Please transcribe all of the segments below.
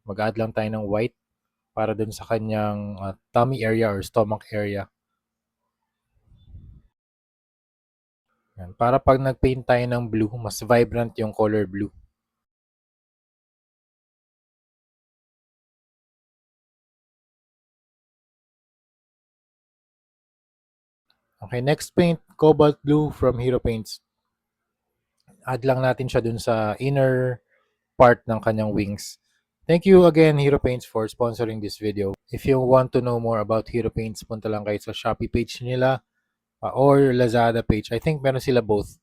mag-add lang tayo ng white para dun sa kanyang tummy area or stomach area. Yan. Para pag nag-paint tayo ng blue, mas vibrant yung color blue. Okay, next paint, Cobalt Blue from Hero Paints. Add lang natin siya dun sa inner part ng kanyang wings. Thank you again, Hero Paints, for sponsoring this video. If you want to know more about Hero Paints, punta lang kayo sa Shopee page nila or Lazada page. I think meron sila both.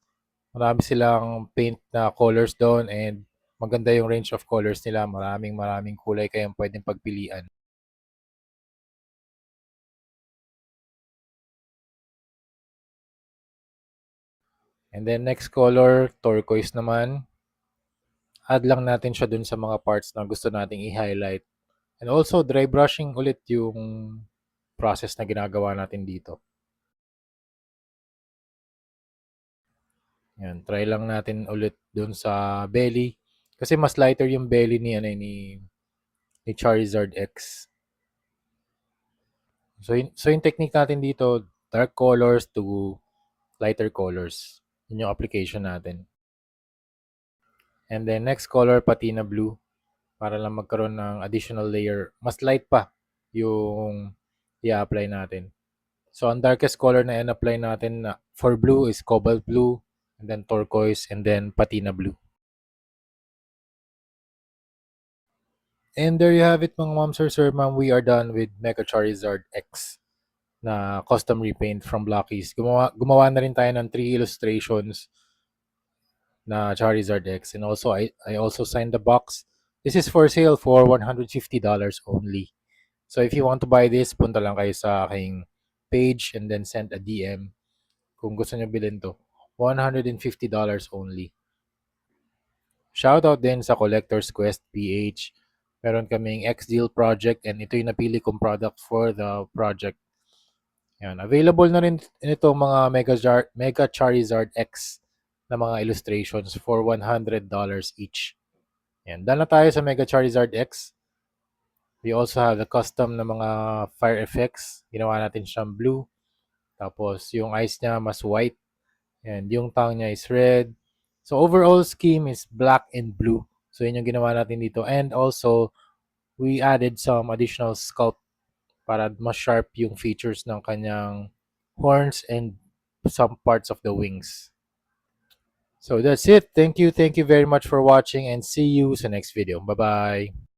Marami silang paint na colors doon and maganda yung range of colors nila. Maraming kulay kayong pwedeng pagpilian. And then next color, turquoise naman. Add lang natin siya dun sa mga parts na gusto nating i-highlight. And also, dry brushing ulit yung process na ginagawa natin dito. Yan, try lang natin ulit dun sa belly. Kasi mas lighter yung belly ni Charizard X. So yung technique natin dito, dark colors to lighter colors. Yun yung application natin. And then next color, patina blue. Para lang magkaroon ng additional layer. Mas light pa yung i-apply natin. So ang darkest color na in-apply natin for blue is cobalt blue, and then turquoise, and then patina blue. And there you have it mga ma'am, sir, ma'am. We are done with Mega Charizard X na custom repaint from Blockies. Gumawa na rin tayo ng 3 illustrations na Charizard X. And also, I also signed the box. This is for sale for $150 only. So if you want to buy this, punta lang kayo sa aking page and then send a DM kung gusto nyo bilhin to. $150 only. Shoutout din sa Collector's Quest PH. Meron kaming X-Deal project and ito yung napili kong product for the project. Yan. Available na rin ito mga Mega Charizard X na mga illustrations for $100 each. Yan. Dahil na tayo sa Mega Charizard X. We also have the custom na mga fire effects. Ginawa natin siyang blue. Tapos yung eyes niya mas white. And yung tongue niya is red. So overall scheme is black and blue. So yun yung ginawa natin dito. And also, we added some additional sculpt para mas sharp yung features ng kanyang horns and some parts of the wings. So that's it. Thank you very much for watching and see you sa next video. Bye-bye.